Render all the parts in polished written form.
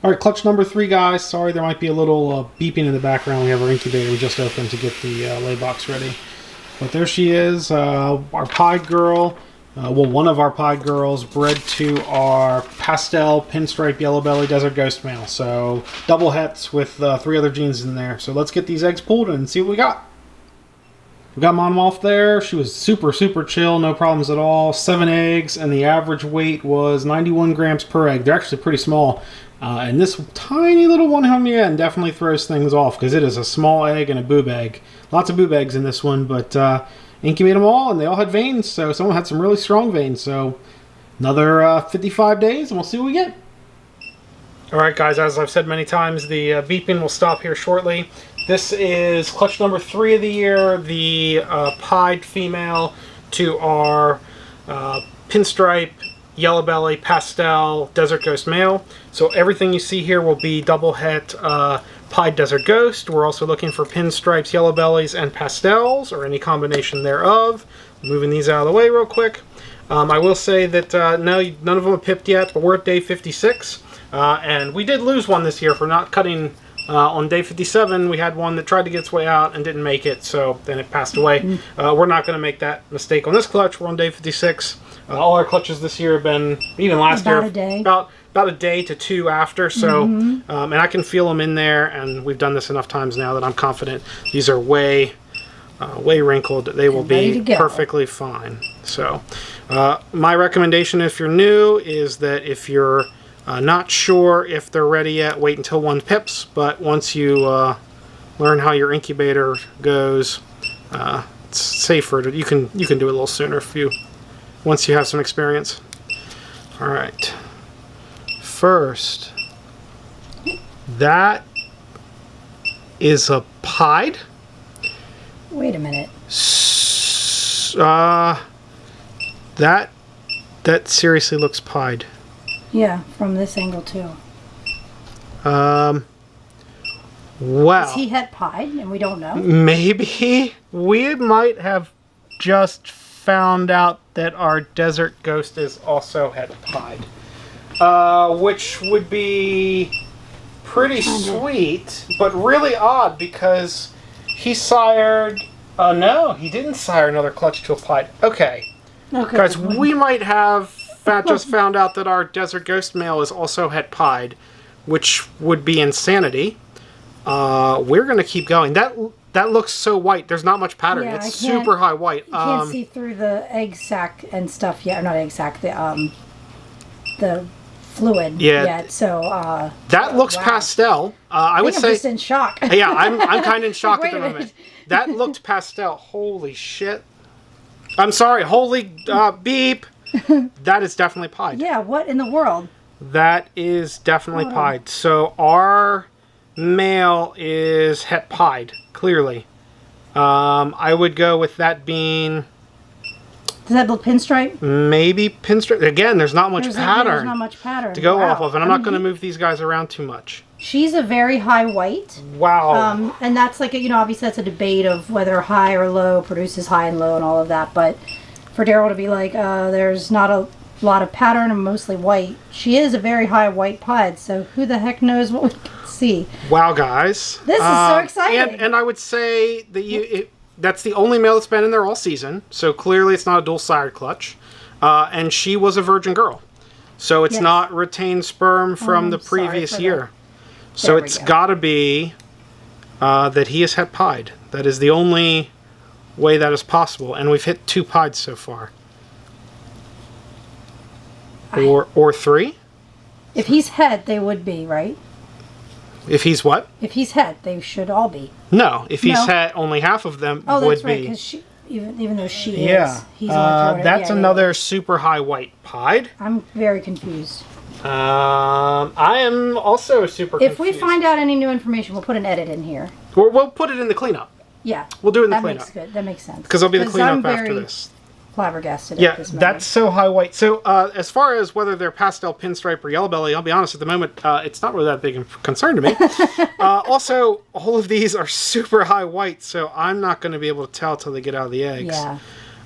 All right, clutch number 3, guys. Sorry, there might be a little beeping in the background. We have our incubator we just opened to get the lay box ready. But there she is, our pied girl. Well, one of our pied girls bred to our pastel pinstripe yellow belly desert ghost male. So double hets with 3 other genes in there. So let's get these eggs pulled and see what we got. We got Mom off there. She was super, super chill, no problems at all. 7 eggs, and the average weight was 91 grams per egg. They're actually pretty small. And this tiny little one on the end definitely throws things off because it is a small egg and a boob egg. Lots of boob eggs in this one, but incubate them all, and they all had veins. So someone had some really strong veins. So another 55 days, and we'll see what we get. All right, guys, as I've said many times, the beeping will stop here shortly. This is clutch number 3 of the year, the pied female to our pinstripe, yellow belly, pastel, desert ghost male. So everything you see here will be double het pied desert ghost. We're also looking for pinstripes, yellow bellies, and pastels, or any combination thereof. Moving these out of the way real quick. I will say that no, none of them have pipped yet, but we're at day 56. And we did lose one this year for not cutting. On day 57, we had one that tried to get its way out and didn't make it, so then it passed away. We're not going to make that mistake on this clutch. We're on day 56. All our clutches this year have been, even last year, about a day to 2 after. So, and I can feel them in there, and we've done this enough times now that I'm confident these are way wrinkled. They will be perfectly fine. So, my recommendation if you're new is that if you're not sure if they're ready yet, wait until 1 pips, but once you learn how your incubator goes, it's safer. You can do it a little sooner once you have some experience. All right. First, that is a pied. Wait a minute. That seriously looks pied. Yeah, from this angle too. Well, is he het pied and we don't know? Maybe we might have just found out that our desert ghost is also het pied, which would be pretty sweet, but really odd because he sired. No, he didn't sire another clutch to a pied. Okay, guys, we might have just found out that our desert ghost male is also het pied, which would be insanity. We're going to keep going. That looks so white. There's not much pattern. Yeah, it's super high white. You can't see through the egg sac and stuff yet. Or not egg sac, the fluid yet. So that looks pastel. I would say. I'm just in shock. Yeah, I'm kind of in shock at the moment. Minute. That looked pastel. Holy shit! I'm sorry. Holy beep. That is definitely pied. Yeah, what in the world? That is definitely pied. So our male is het pied, clearly. I would go with that being... Does that build pinstripe? Maybe pinstripe. Again, there's not much pattern. There's not much pattern to go off of, and I'm not going to move these guys around too much. She's a very high white. Wow. And that's like, obviously that's a debate of whether high or low produces high and low and all of that, but for Daryl to be like, there's not a lot of pattern and mostly white. She is a very high white pied, so who the heck knows what we can see. Wow, guys. This is so exciting. And I would say that that's the only male that's been in there all season, so clearly it's not a dual-sired clutch. And she was a virgin girl. So it's not retained sperm from the previous year. So it's got to be that he is het pied. That is the only way that is possible, and we've hit 2 pieds so far, or 3. If he's het, they would be, right? If he's what? If he's het, they should all be. No, if he's het, only half of them would that's right, be. because even though she is, he's only that's another super high white pied. I'm very confused. I am also super confused. If we find out any new information, we'll put an edit in here. We'll put it in the cleanup. Yeah. We'll do it in the cleanup. That makes good. That makes sense. Because it'll be the cleanup after this. Flabbergasted Yeah, at this moment. that's so high white. So as far as whether they're pastel, pinstripe, or yellow belly, I'll be honest, at the moment, it's not really that big of a concern to me. Also, all of these are super high white, so I'm not going to be able to tell till they get out of the eggs. Yeah.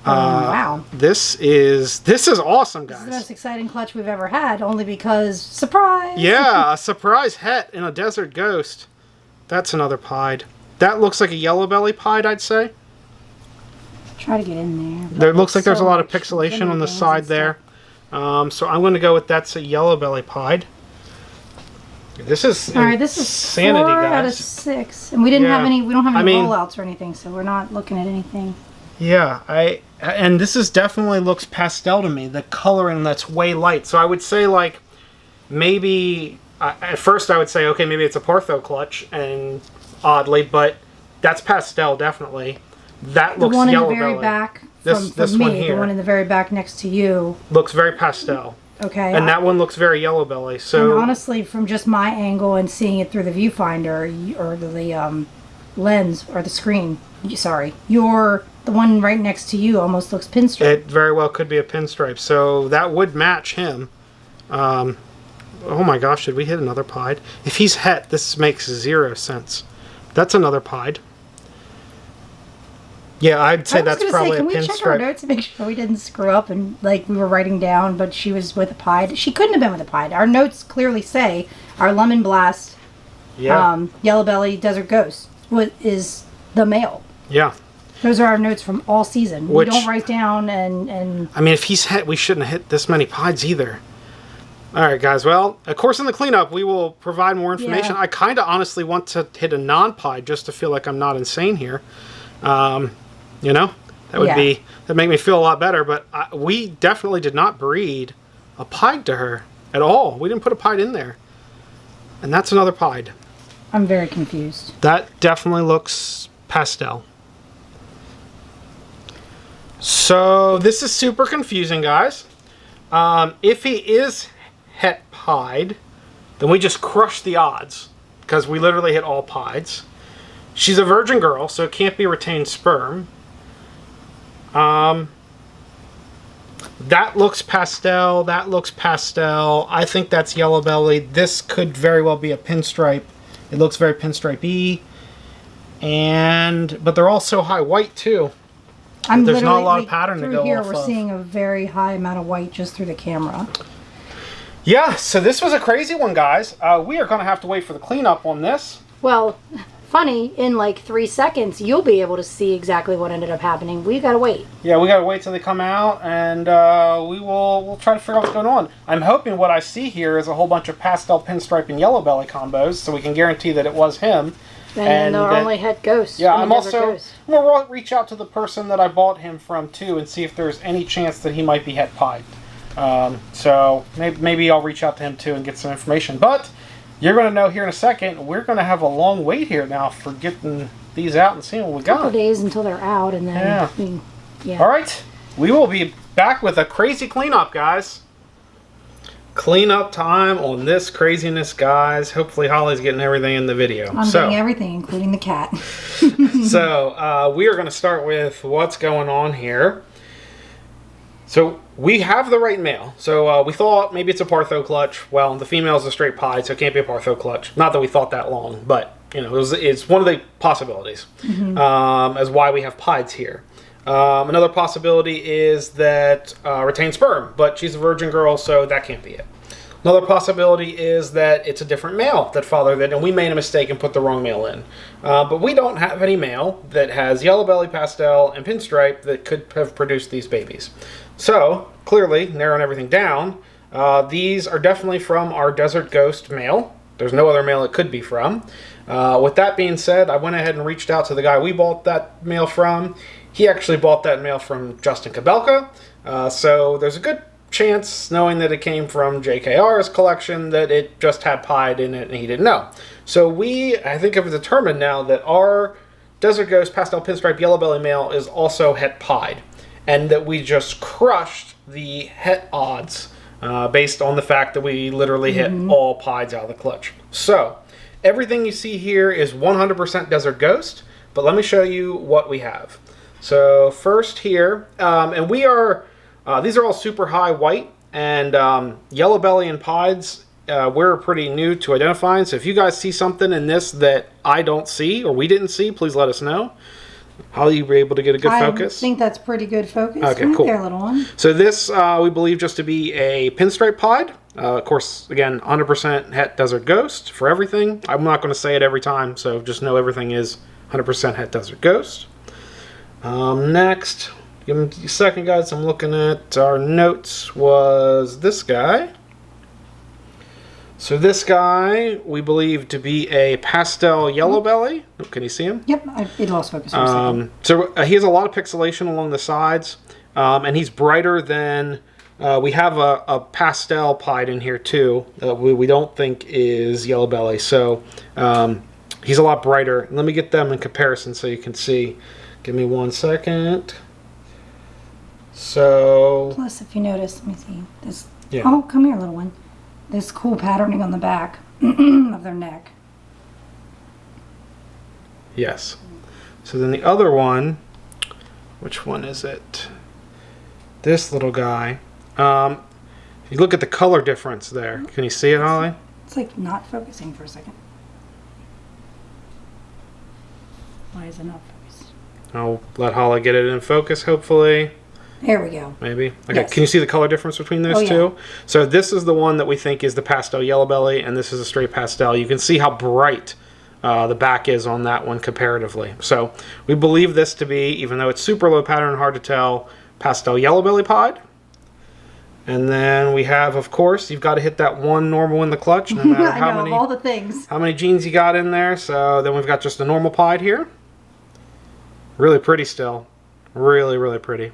Wow. This is awesome, This is the guys. most exciting clutch we've ever had, only because, surprise! Yeah, a surprise het in a Desert Ghost. That's another pied. That looks like a yellow belly pied, I'd say. Try to get in there. There looks like there's a so lot of much pixelation on the veins side and there. So I'm going to go with that's a yellow belly pied. This is All right, this is insanity, 4 out of guys. 6, and we didn't have Yeah. any. We don't have I any mean- rollouts or anything, so we're not looking at anything. Yeah, and this is definitely looks pastel to me. The coloring that's way light. So I would say like maybe at first I would say okay maybe it's a Partho clutch and oddly, but that's pastel definitely. That The looks one in the yellow very belly. back This from one me, here. the one in the very back next to you. Looks very pastel, Okay. and that one looks very yellow belly. And So honestly, from just my angle and seeing it through the viewfinder or the lens or the screen, sorry, the one right next to you almost looks pinstripe. it very well could be a pinstripe. So that would match him. Oh my gosh, did we hit another pied? If he's het, this makes 0 sense. That's another pied. Yeah, I'd say I was that's gonna probably say, a can we check our pinstripe. notes to make sure we didn't screw up and like we were writing down, but she was with a pied. She couldn't have been with a pied. Our notes clearly say our lemon blast, Yeah, yellow belly, desert ghost is the male. yeah. Those are our notes from all season. Which- we don't write down and I mean, if he's het, we shouldn't have hit this many pieds either. All right, guys. Well, of course, in the cleanup, we will provide more information. Yeah. I kind of honestly want to hit a non-pied just to feel like I'm not insane here. You know, that would Yeah. that'd make me feel a lot better. But we definitely did not breed a pied to her at all. We didn't put a pied in there, and that's another pied. I'm very confused. That definitely looks pastel. So this is super confusing, guys. If he is het pied, then we just crush the odds because we literally hit all pieds. She's a virgin girl, so it can't be retained sperm. That looks pastel. That looks pastel. I think that's yellow belly. This could very well be a pinstripe. It looks very pinstripe-y. But they're all so high white too. There's not a lot of pattern to through go here. off We're of. seeing a very high amount of white just through the camera. Yeah, so this was a crazy one, guys. We are going to have to wait for the cleanup on this. Well, funny, in like 3 seconds, you'll be able to see exactly what ended up happening. We gotta wait. Yeah, we got to wait till they come out, and we'll try to figure out what's going on. I'm hoping what I see here is a whole bunch of pastel, pinstripe, and yellow belly combos, so we can guarantee that it was him. And they'll that- only head ghosts. Yeah, from I'm the Desert also Ghost. I'm gonna reach out to the person that I bought him from too, and see if there's any chance that he might be het pied. So maybe I'll reach out to him too and get some information. But you're going to know here in a second. We're going to have a long wait here now for getting these out and seeing what we Couple got. days until they're out, and then Yeah. All right, we will be back with a crazy cleanup, guys. Cleanup time on this craziness, guys. Hopefully Holly's getting everything in the video. I'm getting everything, including the cat. So we are going to start with what's going on here. So we have the right male. So we thought maybe it's a Partho clutch. Well, the female is a straight pied, so it can't be a Partho clutch. Not that we thought that long, but you know, it's one of the possibilities as why we have pieds here. Another possibility is that retained sperm, but she's a virgin girl, so that can't be it. Another possibility is that it's a different male that fathered it, and we made a mistake and put the wrong male in. But we don't have any male that has yellow belly, pastel, and pinstripe that could have produced these babies. So, clearly, narrowing everything down, these are definitely from our Desert Ghost male. There's no other male it could be from. With that being said, I went ahead and reached out to the guy we bought that male from. He actually bought that male from Justin Kabelka. So there's a good chance, knowing that it came from JKR's collection, that it just had pied in it and he didn't know. So I think, have determined now that our Desert Ghost Pastel Pinstripe Yellow Belly male is also het pied. And that we just crushed the het odds based on the fact that we literally hit all pieds out of the clutch. So everything you see here is 100% Desert Ghost, but let me show you what we have. So first here, and we are, these are all super high white, and yellow belly and pieds, we're pretty new to identifying. So if you guys see something in this that I don't see or we didn't see, please let us know. Holly, you were able to get a good focus? I think that's pretty good focus. Okay, Right cool. there, little one. So this, we believe just to be a pinstripe pied. Of course, again, 100% Het Desert Ghost for everything. I'm not going to say it every time, so just know everything is 100% Het Desert Ghost. Next, give me a second, guys. I'm looking at our notes. Was this guy. So this guy, we believe to be a pastel yellow belly. Oh, can you see him? Yep, it lost focus for a second. So he has a lot of pixelation along the sides, and he's brighter than... we have a pastel pied in here too. We don't think is yellow belly, so he's a lot brighter. Let me get them in comparison so you can see. Give me 1 second. So... Plus, if you notice, let me see. This. Yeah. Oh, come here, little one. This cool patterning on the back of their neck. Yes. So then the other one, which one is it? This little guy. If you look at the color difference there, can you see it, Holly? It's like not focusing for a second. Why is it not focused? I'll let Holly get it in focus, hopefully. There we go. Maybe. Okay, Yes. Can you see the color difference between those Oh, yeah. two? So this is the one that we think is the pastel yellow belly, and this is a straight pastel. You can see how bright the back is on that one comparatively. So we believe this to be, even though it's super low pattern and hard to tell, pastel yellow belly pied. And then we have, of course, you've got to hit that one normal in the clutch, no matter I know, of all the things. how many genes you got in there. So then we've got just a normal pied here. Really pretty still. Really, really pretty.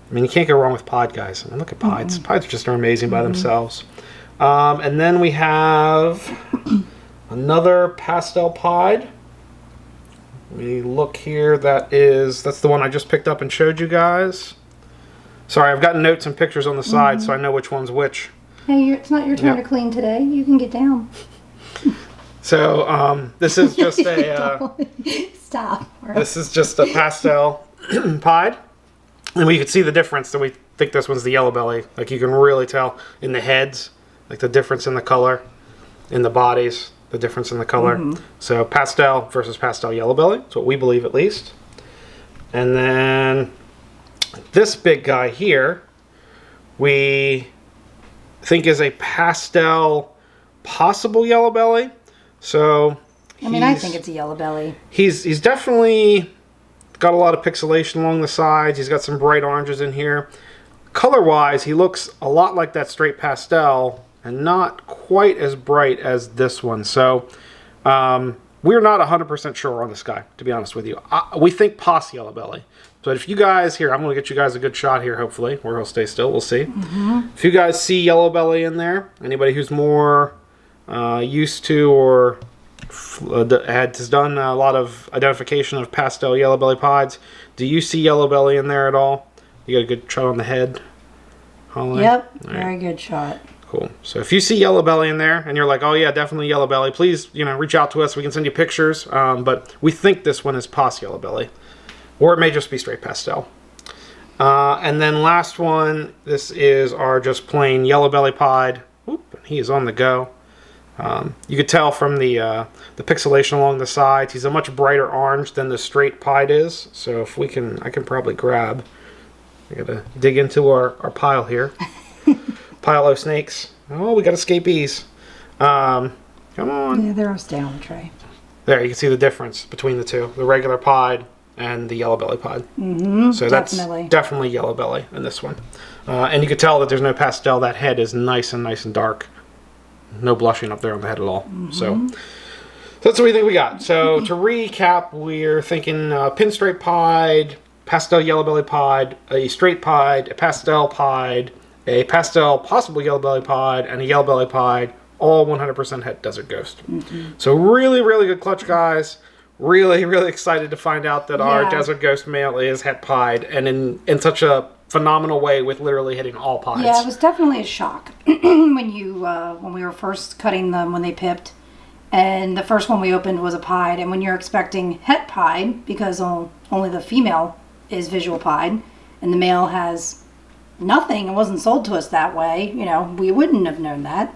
I mean, you can't go wrong with pied, guys. I mean, look at pieds. Pieds just are amazing by themselves. And then we have another pastel pied. We look here. That's the one I just picked up and showed you guys. Sorry, I've got notes and pictures on the side, so I know which one's which. Hey, it's not your turn to clean today. You can get down. So this is just a Stop. this is just a pastel pied. And we could see the difference, that we think this one's the yellow belly. Like, you can really tell in the heads, like the difference in the color, in the bodies, the difference in the color. So pastel versus pastel yellow belly. That's what we believe, at least. And then this big guy here, we think is a pastel possible yellow belly. So I mean, I think it's a yellow belly. He's definitely got a lot of pixelation along the sides. He's got some bright oranges in here. Color-wise, he looks a lot like that straight pastel and not quite as bright as this one. So we're not 100% sure on this guy, to be honest with you. We think pos yellow belly. But if you guys here, I'm going to get you guys a good shot here, hopefully, or he'll stay still. We'll see. If you guys see yellow belly in there, anybody who's more used to or has done a lot of identification of pastel yellow belly pieds, do you see yellow belly in there at all? You got a good shot on the head, Holly? Yep, All very right. good shot. Cool. So if you see yellow belly in there and you're like, oh yeah, definitely yellow belly, please, reach out to us. We can send you pictures. But we think this one is pos yellow belly, or it may just be straight pastel. And then last one, this is our just plain yellow belly pied. Oop, he is on the go. You could tell from the pixelation along the sides, he's a much brighter orange than the straight pied is. So if we can, I can probably grab. I gotta dig into our pile here. Pile of snakes. Oh, we got escapees. Come on. Yeah, they're stay on the tray. There, you can see the difference between the two. The regular pied and the yellow belly pied. So that's definitely yellow belly in this one. And you can tell that there's no pastel. That head is nice and dark. No blushing up there on the head at all. So that's what we think we got. So to recap, we're thinking pinstripe pied, pastel yellow belly pied, a straight pied, a pastel pied, a pastel possible yellow belly pied, and a yellow belly pied, all 100% Het Desert Ghost. So really, really good clutch, guys. Really, really excited to find out that our Desert Ghost male is het pied, and in such a phenomenal way, with literally hitting all pieds. Yeah, it was definitely a shock when we were first cutting them when they pipped, and the first one we opened was a pied, and when you're expecting het pied, because only the female is visual pied, and the male has nothing, it wasn't sold to us that way, we wouldn't have known that.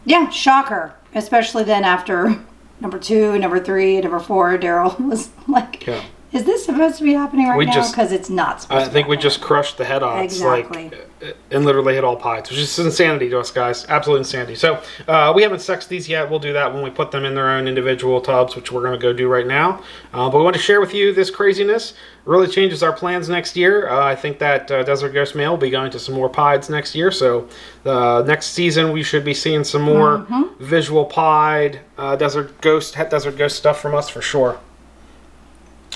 Yeah, shocker, especially then after number 2, number 3, number 4, Daryl was like, Yeah. is this supposed to be happening right We now? just- Because it's not supposed I to think be we happening. just crushed the head odds, Exactly. and literally hit all pies, which is insanity to us, guys. Absolute insanity. So we haven't sexed these yet. We'll do that when we put them in their own individual tubs, which we're going to go do right now. But we want to share with you this craziness. It really changes our plans next year. I think that Desert Ghost Mail will be going to some more pies next year. So next season we should be seeing some more visual pied Desert Ghost stuff from us for sure.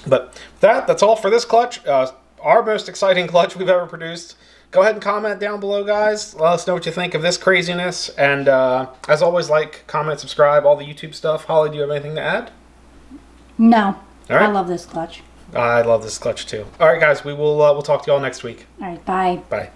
But that's all for this clutch. Our most exciting clutch we've ever produced. Go ahead and comment down below, guys. Let us know what you think of this craziness. And as always, like, comment, subscribe, all the YouTube stuff. Holly, do you have anything to add? No. All right. I love this clutch. I love this clutch too. All right, guys. We'll talk to you all next week. All right, bye. Bye.